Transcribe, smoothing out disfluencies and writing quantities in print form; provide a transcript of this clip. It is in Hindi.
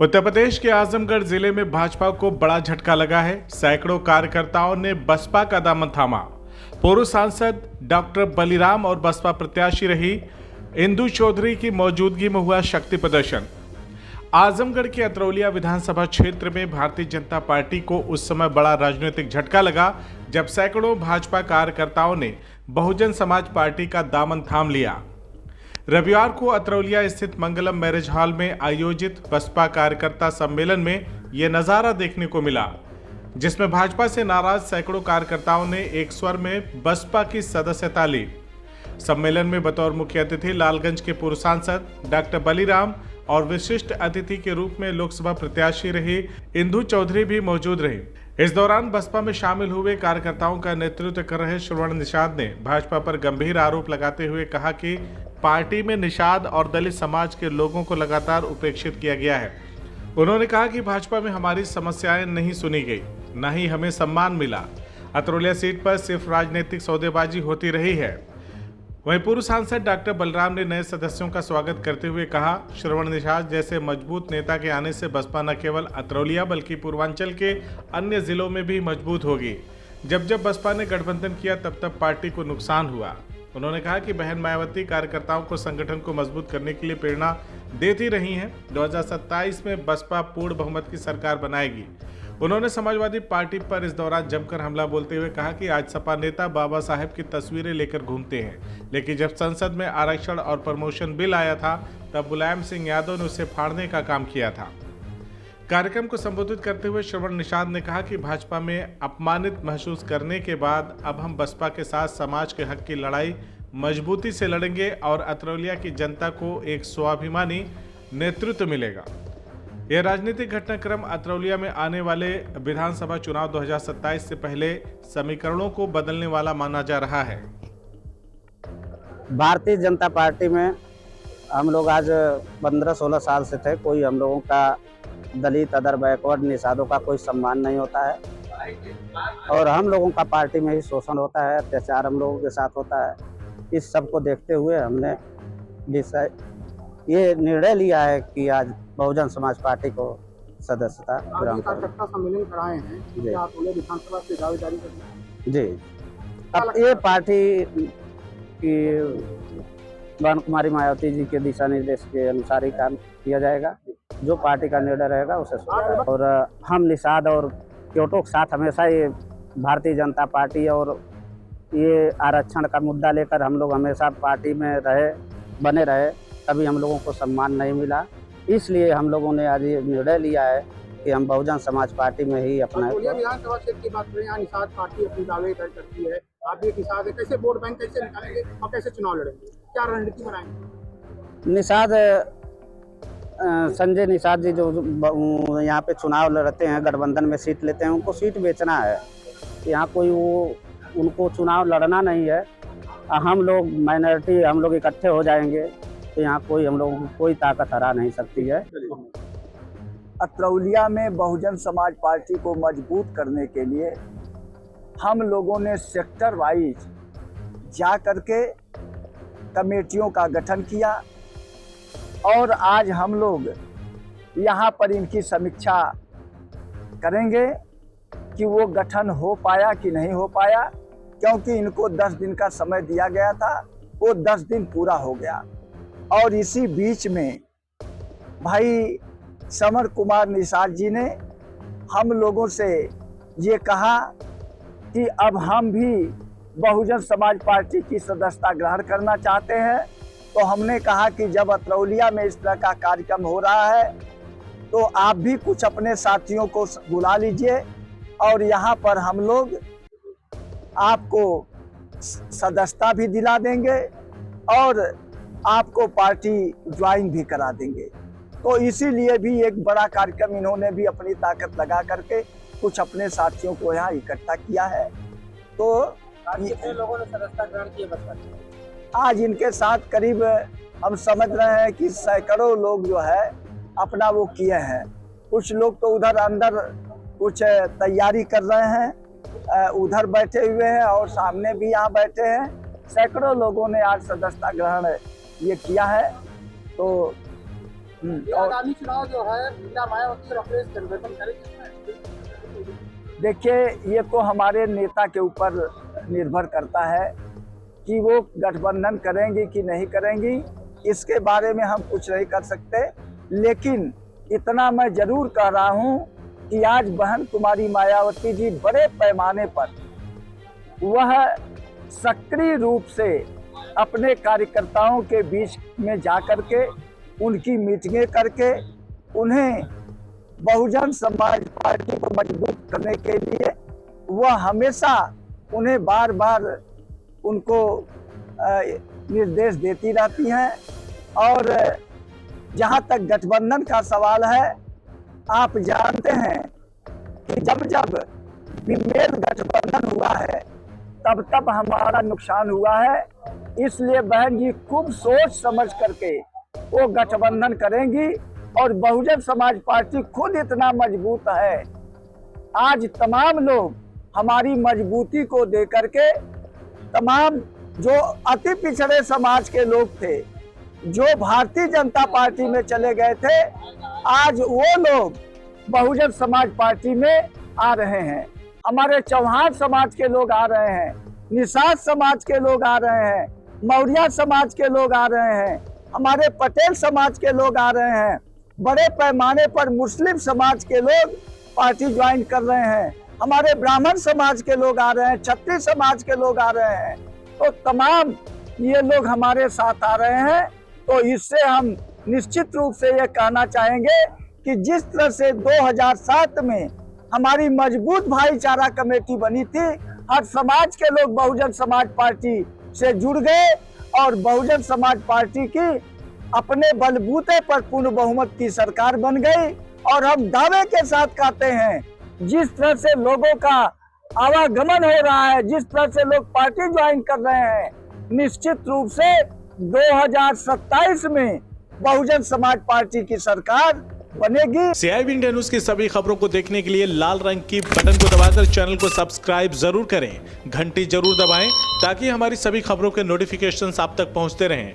उत्तर प्रदेश के आजमगढ़ जिले में भाजपा को बड़ा झटका लगा है। सैकड़ों कार्यकर्ताओं ने बसपा का दामन थामा। पूर्व सांसद डॉक्टर बलिराम और बसपा प्रत्याशी रही इंदु चौधरी की मौजूदगी में हुआ शक्ति प्रदर्शन। आजमगढ़ के अतरौलिया विधानसभा क्षेत्र में भारतीय जनता पार्टी को उस समय बड़ा राजनीतिक झटका लगा जब सैकड़ों भाजपा कार्यकर्ताओं ने बहुजन समाज पार्टी का दामन थाम लिया। रविवार को अतरौलिया स्थित मंगलम मैरिज हॉल में आयोजित बसपा कार्यकर्ता सम्मेलन में यह नजारा देखने को मिला, जिसमें भाजपा से नाराज सैकड़ों कार्यकर्ताओं ने एक स्वर में बसपा की सदस्यता ली। सम्मेलन में बतौर मुख्य अतिथि लालगंज के पूर्व सांसद डॉक्टर बलिराम और विशिष्ट अतिथि के रूप में लोकसभा प्रत्याशी रही इंदु चौधरी भी मौजूद रही। इस दौरान बसपा में शामिल हुए कार्यकर्ताओं का नेतृत्व कर रहे श्रवण निषाद ने भाजपा पर गंभीर आरोप लगाते हुए कहा कि पार्टी में निषाद और दलित समाज के लोगों को लगातार उपेक्षित किया गया है। उन्होंने कहा कि भाजपा में हमारी समस्याएं नहीं सुनी गई, न ही हमें सम्मान मिला। अतरौलिया सीट पर सिर्फ राजनीतिक सौदेबाजी होती रही है। वहीं पूर्व सांसद डॉक्टर बलराम ने नए सदस्यों का स्वागत करते हुए कहा, श्रवण निषाद जैसे मजबूत नेता के आने से बसपा न केवल अतरौलिया बल्कि पूर्वांचल के अन्य जिलों में भी मजबूत होगी। जब जब बसपा ने गठबंधन किया तब तब पार्टी को नुकसान हुआ। उन्होंने कहा कि बहन मायावती कार्यकर्ताओं को संगठन को मजबूत करने के लिए प्रेरणा देती रही हैं। 2027 में बसपा पूर्ण बहुमत की सरकार बनाएगी। उन्होंने समाजवादी पार्टी पर इस दौरान जमकर हमला बोलते हुए कहा कि आज सपा नेता बाबा साहेब की तस्वीरें लेकर घूमते हैं, लेकिन जब संसद में आरक्षण और प्रमोशन बिल आया था तब मुलायम सिंह यादव ने उसे फाड़ने का काम किया था। कार्यक्रम को संबोधित करते हुए श्रवण निषाद ने कहा कि भाजपा में अपमानित महसूस करने के बाद अब हम बसपा के साथ समाज के हक की लड़ाई मजबूती से लड़ेंगे और अतरौलिया की जनता को एक स्वाभिमानी नेतृत्व मिलेगा। यह राजनीतिक घटनाक्रम अतरौलिया में आने वाले विधानसभा चुनाव 2027 से पहले समीकरणों को बदलने वाला माना जा रहा है। भारतीय जनता पार्टी में हम लोग आज 15-16 साल से थे। कोई हम लोगों का दलित, अदर, बैकवर्ड, निषादों का कोई सम्मान नहीं होता है और हम लोगों का पार्टी में ही शोषण होता है, अत्याचार हम लोगों के साथ होता है। इस सब को देखते हुए हमने ये निर्णय लिया है कि आज बहुजन समाज पार्टी को सदस्यता ग्रहण करें। सम्मेलन कराए हैं आप विधानसभा से दावेदारी करते हैं जी। अब ये पार्टी की बहन कुमारी मायावती जी के दिशा निर्देश के अनुसार ही काम किया जाएगा। जो पार्टी का निर्णय रहेगा उसे और हम निषाद और क्योटो के साथ हमेशा ये भारतीय जनता पार्टी और ये आरक्षण का मुद्दा लेकर हम लोग हमेशा पार्टी में बने रहे, कभी हम लोगों को सम्मान नहीं मिला। इसलिए हम लोगों ने आज ये निर्णय लिया है कि हम बहुजन समाज पार्टी में ही अपना विधानसभा क्षेत्र की बात करें, यहाँ निषाद पार्टी अपनी दावे करती है। आप भी निषाद है, कैसे वोट बैंक कैसे निकालेंगे और कैसे चुनाव लड़ेंगे, क्या रणनीति बनाएंगे? निषाद संजय निषाद जी जो यहाँ पे चुनाव लड़ते हैं, गठबंधन में सीट लेते हैं, उनको सीट बेचना है। यहाँ कोई उनको चुनाव लड़ना नहीं है। हम लोग माइनॉरिटी, हम लोग इकट्ठे हो जाएंगे तो यहाँ कोई हम लोगों को कोई ताकत हरा नहीं सकती है। अतरौलिया में बहुजन समाज पार्टी को मजबूत करने के लिए हम लोगों ने सेक्टर वाइज जा करके कमेटियों का गठन किया और आज हम लोग यहाँ पर इनकी समीक्षा करेंगे कि वो गठन हो पाया कि नहीं हो पाया, क्योंकि इनको 10 दिन का समय दिया गया था, वो 10 दिन पूरा हो गया। और इसी बीच में भाई समर कुमार निषाद जी ने हम लोगों से ये कहा कि अब हम भी बहुजन समाज पार्टी की सदस्यता ग्रहण करना चाहते हैं। तो हमने कहा कि जब अतरौलिया में इस तरह का कार्यक्रम हो रहा है तो आप भी कुछ अपने साथियों को बुला लीजिए और यहाँ पर हम लोग आपको सदस्यता भी दिला देंगे और आपको पार्टी ज्वाइन भी करा देंगे। तो इसीलिए भी एक बड़ा कार्यक्रम इन्होंने भी अपनी ताकत लगा करके कुछ अपने साथियों को यहाँ इकट्ठा किया है। तो कितने लोगों ने सदस्यता ग्रहण की है? आज इनके साथ करीब हम समझ रहे हैं कि सैकड़ों लोग जो है अपना वो किए हैं। कुछ लोग तो उधर अंदर कुछ तैयारी कर रहे हैं, उधर बैठे हुए हैं और सामने भी यहाँ बैठे हैं। सैकड़ों लोगों ने आज सदस्यता ग्रहण ये किया है। तो ये और आगामी चुनाव जो है मीरा मायावती और अखिलेश गठबंधन करेंगे। देखिए, ये तो हमारे नेता के ऊपर निर्भर करता है कि वो गठबंधन करेंगी कि नहीं करेंगी, इसके बारे में हम कुछ नहीं कर सकते। लेकिन इतना मैं जरूर कह रहा हूँ कि आज बहन कुमारी मायावती जी बड़े पैमाने पर वह सक्रिय रूप से अपने कार्यकर्ताओं के बीच में जा करके उनकी मीटिंगें करके उन्हें बहुजन समाज पार्टी को मजबूत करने के लिए वह हमेशा उन्हें बार बार उनको निर्देश देती रहती हैं। और जहां तक गठबंधन का सवाल है, आप जानते हैं कि जब जब विमेल गठबंधन हुआ है तब तब हमारा नुकसान हुआ है। इसलिए बहन जी खूब सोच समझ करके वो गठबंधन करेंगी और बहुजन समाज पार्टी खुद इतना मजबूत है। आज तमाम लोग हमारी मजबूती को देकर के, तमाम जो अति पिछड़े समाज के लोग थे जो भारतीय जनता पार्टी में चले गए थे, आज वो लोग बहुजन समाज पार्टी में आ रहे हैं। हमारे चौहान समाज के लोग आ रहे हैं, निषाद समाज के लोग आ रहे हैं, मौर्य समाज के लोग आ रहे हैं, हमारे पटेल समाज के लोग आ रहे हैं, बड़े पैमाने पर मुस्लिम समाज के लोग पार्टी ज्वाइन कर रहे हैं, हमारे ब्राह्मण समाज के लोग आ रहे हैं, क्षत्रिय समाज के लोग आ रहे हैं। तो तमाम ये लोग हमारे साथ आ रहे हैं। तो इससे हम निश्चित रूप से ये कहना चाहेंगे कि जिस तरह से 2007 में हमारी मजबूत भाईचारा कमेटी बनी थी, हर समाज के लोग बहुजन समाज पार्टी से जुड़ गए और बहुजन समाज पार्टी की अपने बलबूते पर पूर्ण बहुमत की सरकार बन गई। और हम दावे के साथ कहते हैं, जिस तरह से लोगों का आवागमन हो रहा है, जिस तरह से लोग पार्टी ज्वाइन कर रहे हैं, निश्चित रूप से 2027 में बहुजन समाज पार्टी की सरकार बनेगी। CIB इंडिया न्यूज की सभी खबरों को देखने के लिए लाल रंग की बटन को दबाकर चैनल को सब्सक्राइब जरूर करें, घंटी जरूर दबाएं ताकि हमारी सभी खबरों के नोटिफिकेशंस आप तक पहुंचते रहें।